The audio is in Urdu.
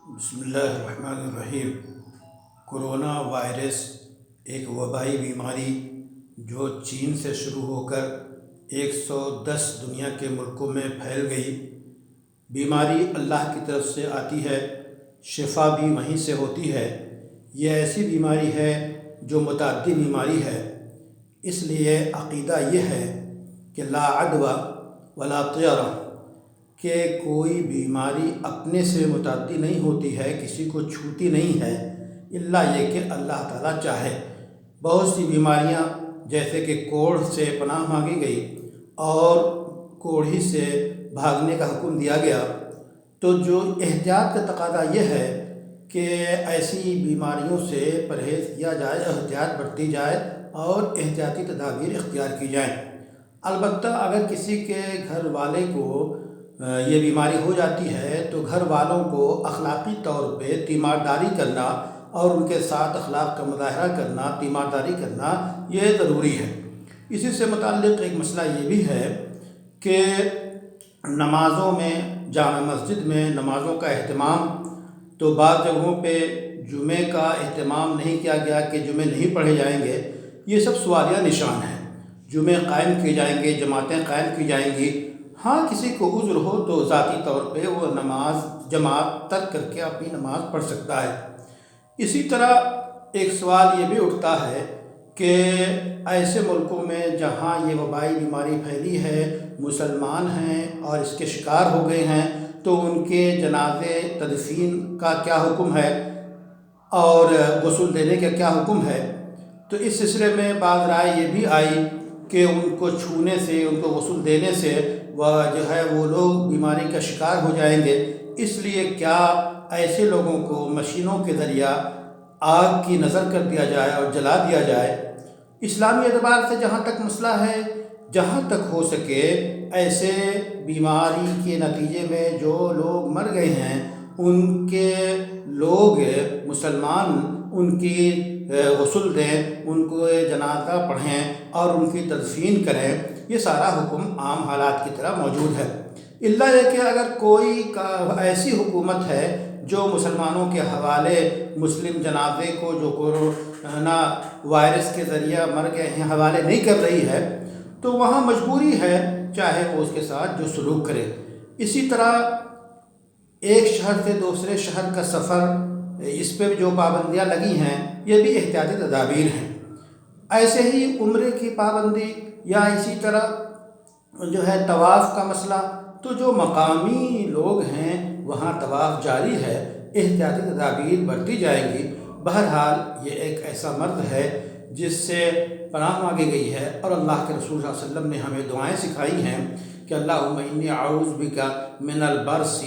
بسم اللہ الرحمن الرحیم۔ کرونا وائرس ایک وبائی بیماری جو چین سے شروع ہو کر 110 دنیا کے ملکوں میں پھیل گئی۔ بیماری اللہ کی طرف سے آتی ہے، شفا بھی وہیں سے ہوتی ہے۔ یہ ایسی بیماری ہے جو متعدی بیماری ہے، اس لیے عقیدہ یہ ہے کہ لا عدوى ولا طیرہ، کہ کوئی بیماری اپنے سے متعدی نہیں ہوتی ہے، کسی کو چھوتی نہیں ہے، الا یہ کہ اللہ تعالیٰ چاہے۔ بہت سی بیماریاں جیسے کہ کوڑھ سے پناہ مانگی گئی اور کوڑھی سے بھاگنے کا حکم دیا گیا، تو جو احتیاط کا تقاضا یہ ہے کہ ایسی بیماریوں سے پرہیز کیا جائے، احتیاط برتی جائے اور احتیاطی تدابیر اختیار کی جائیں۔ البتہ اگر کسی کے گھر والے کو یہ بیماری ہو جاتی ہے تو گھر والوں کو اخلاقی طور پہ تیمارداری کرنا اور ان کے ساتھ اخلاق کا مظاہرہ کرنا، تیمارداری کرنا، یہ ضروری ہے۔ اسی سے متعلق ایک مسئلہ یہ بھی ہے کہ نمازوں میں، جامع مسجد میں نمازوں کا اہتمام، تو بعض جگہوں پہ جمعے کا اہتمام نہیں کیا گیا کہ جمعے نہیں پڑھے جائیں گے، یہ سب سوالیہ نشان ہیں۔ جمعے قائم کیے جائیں گے، جماعتیں قائم کی جائیں گی۔ ہاں، کسی کو عذر ہو تو ذاتی طور پہ وہ نماز جماعت ترک کر کے اپنی نماز پڑھ سکتا ہے۔ اسی طرح ایک سوال یہ بھی اٹھتا ہے کہ ایسے ملکوں میں جہاں یہ وبائی بیماری پھیلی ہے، مسلمان ہیں اور اس کے شکار ہو گئے ہیں، تو ان کے جنازے تدفین کا کیا حکم ہے اور غسل دینے کا کیا حکم ہے؟ تو اس سلسلے میں بعض رائے یہ بھی آئی کہ ان کو چھونے سے، ان کو غسل دینے سے وہ لوگ بیماری کا شکار ہو جائیں گے، اس لیے کیا ایسے لوگوں کو مشینوں کے ذریعہ آگ کی نذر کر دیا جائے اور جلا دیا جائے۔ اسلامی اعتبار سے جہاں تک مسئلہ ہے، جہاں تک ہو سکے ایسے بیماری کے نتیجے میں جو لوگ مر گئے ہیں، ان کے لوگ مسلمان ان کی غسل دیں، ان کو جنازہ پڑھیں اور ان کی تدفین کریں۔ یہ سارا حکم عام حالات کی طرح موجود ہے، الا یہ کہ اگر کوئی ایسی حکومت ہے جو مسلمانوں کے حوالے مسلم جنازے کو جو کرونا وائرس کے ذریعہ مر گئے ہیں حوالے نہیں کر رہی ہے، تو وہاں مجبوری ہے چاہے وہ اس کے ساتھ جو سلوک کرے۔ اسی طرح ایک شہر سے دوسرے شہر کا سفر، اس پہ جو پابندیاں لگی ہیں، یہ بھی احتیاطی تدابیر ہیں۔ ایسے ہی عمرے کی پابندی یا اسی طرح جو ہے طواف کا مسئلہ، تو جو مقامی لوگ ہیں وہاں طواف جاری ہے، احتیاطی تدابیر برتی جائیں گی۔ بہرحال یہ ایک ایسا مرض ہے جس سے پناہ مانگی گئی ہے، اور اللہ کے رسول صلی اللہ علیہ وسلم نے ہمیں دعائیں سکھائی ہیں کہ اللہم انی اعوذ بک من البرص